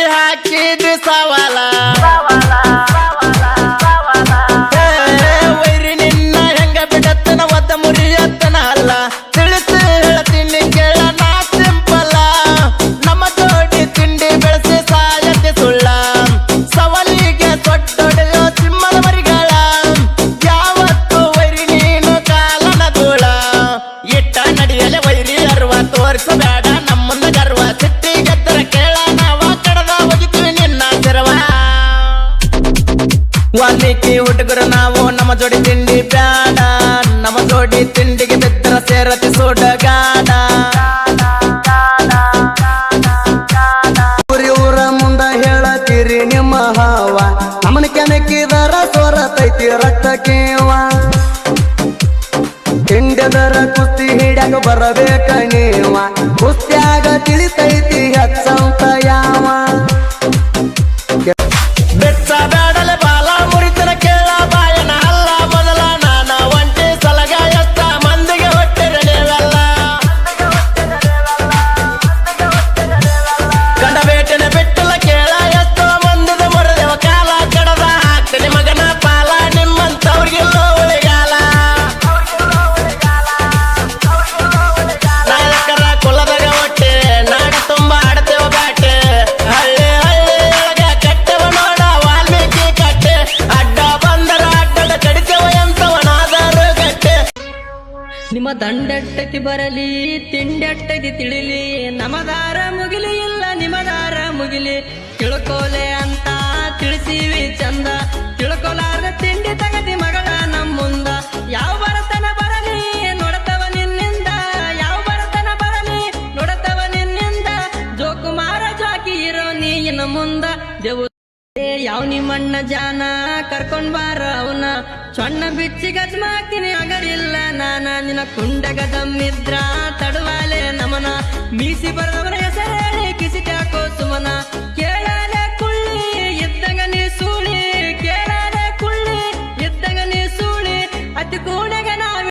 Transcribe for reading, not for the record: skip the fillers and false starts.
ಹಾಕಿದ್ರಿ ಸವಾಲ ವೈರಿ ನಿನ್ನ ಹೆಂಗ ಬಿಡತ್ತನ ಒದ್ದ ಮುರಿಯತ್ತನ ಅಲ್ಲ ತಿಳಿಸಿ ಹೇಳ್ತೀನಿ ಕೇಳ ನಾ ಸಿಂಪಲ್ಲ ನಮ್ಮ ಜೋಡಿ ತಿಂಡಿ ಬೆಳೆಸಿ ಸಾಯತೆ ಸುಳ್ಳ ಸವಾಲಿಗೆ ತೊಟ್ಟೊಡೆಯೋ ಸಿಂಹದ ಮರಿಗಳ ಯಾವತ್ತು ವೈರಿ ನೀನು ಕಾಲನ ಧೂಳ ಇಟ್ಟ ನಡಿಯಲೆ ವೈರಿ ಅರ್ವ ತೋರಿಸಬೇಡ ನಮ್ಮನ್ನ ಗರ್ವ ಸಿಟ್ಟಿ ಗೆದ್ದರ ಕೇಳ ನಾವ ಕಡದ ಒಗಿತೀವಿ ನಿನ್ನ ಸಿರವ ವಾಲ್ಮೀಕಿ ಹುಡುಗರು ನಾವು ನಮ್ಮ ಜೋಡಿ ತಿಂಡಿ ಬ್ಯಾಡ ನಮ್ಮ ಜೋಡಿ ತಿಂಡಿಗೆ ಬಿದ್ದರ ಸೇರತಿ ಸುಡಗಾಡ ಊರ ಮುಂದ ಹೇಳತೀರಿ ನಿಮ್ಮ ಹಾವ ನಮ್ಮನ ಕೆಣಕಿದರ ಸೊರತೈತಿ ರಕ್ತಕೇವ ತಿಂಡದರ ಕುಸ್ತಿ ಹಿಡ್ಯಾಗ ಬರಬೇಕ ನೀವ ಕುಸ್ತ್ಯಾಗ ತಿಳಿತೈತಿ ಹೆಚ್ಚಂತ ಯಾವ ಬೆಚ್ಚ ಬ್ಯಾಡಲೆ ಬಾಲ ಮುರಿತನ ಕೇಳ ಬಾಯನ ಅಲ್ಲ ಮೊದಲ ನಾನ ಒಂಟಿ ಸಲಗ ಎಷ್ಟ ಮಂದಿಗೆ ಹೊಟ್ಟೆರೆ ನೀವೆಲ್ಲ ಗಂಡ ಬೇಟೆನ ಬಿಟ್ಟಲ ಕೇಳ ಎಷ್ಟೋ ಮಂದಿದ ಮುರಿದೆವ ಕಾಲ ಕಡದ ಹಾಕ್ತೇನೆ ಮಗನ ಪಾಲ ನಿಮ್ಮಂತವ್ರಿಗೆಲ್ಲ ಉಳಿಗಾಲ ನಾಯಕರ ಕುಲದಾಗ ಹೊಟ್ಟೆ ನಾಡಿ ತುಂಬಾ ಆಡ್ತೇವ ಬ್ಯಾಟೆ ಹಳ್ಳಿ ಹಳ್ಳಿ ಒಳಗ ಕಟ್ಟೆವ ನೋಡ ವಾಲ್ಮೀಕಿ ಕಟ್ಟೆ ಅಡ್ಡ ಬಂದರ ಅಡ್ಡದ ಕಡಿತೇವ ಎಂತವನಾದರೂ ಗಟ್ಟೆ ನಿಮ್ಮ ದಂಡೆಟ್ಟತಿ ಬರಲಿ ತಿಂಡೆಟ್ಟತಿ ತಿಳಿಲಿ ನಮದಾರ ಮುಗಿಲಿ ಇಲ್ಲ ನಿಮದಾರ ಮುಗಿಲಿ ತಿಳ್ಕೋಲೆ ಅಂತ ತಿಳಿಸಿವಿ ಚಂದ ತಿಳ್ಕೊಲಾರ್ದ ತಿಂಡಿ ತಗದಿ ಮಗಳ ನಮ್ಮುಂದ ಯಾವ ಬರತನ ಬರಲಿ ನೋಡತವ ನಿನ್ನಿಂದ ಯಾವ ಬರತನ ಬರಲಿ ನೋಡತವ ನಿನ್ನಿಂದ ಜೋಕುಮಾರ ಜಾಕಿ ಇರೋ ನೀನ ಮುಂದ ದೇವು ಯಾವ ನಿಮ್ಮಣ್ಣ ಜಾನ ಕರ್ಕೊಂಡ್ ಬಾರ ಅವನ ಸಣ್ಣ ಬಿಚ್ಚಿ ಗಜ್ಮಾಕ್ತೀನಿ ಅಗರಿಲ್ಲ ನಾನ ನಿನ್ನ ಕುಂಡಗ ದಮ್ಮಿದ್ರ ತಡವಾಲೆ ನಮನ ಮೀಸಿ ಬರದವರ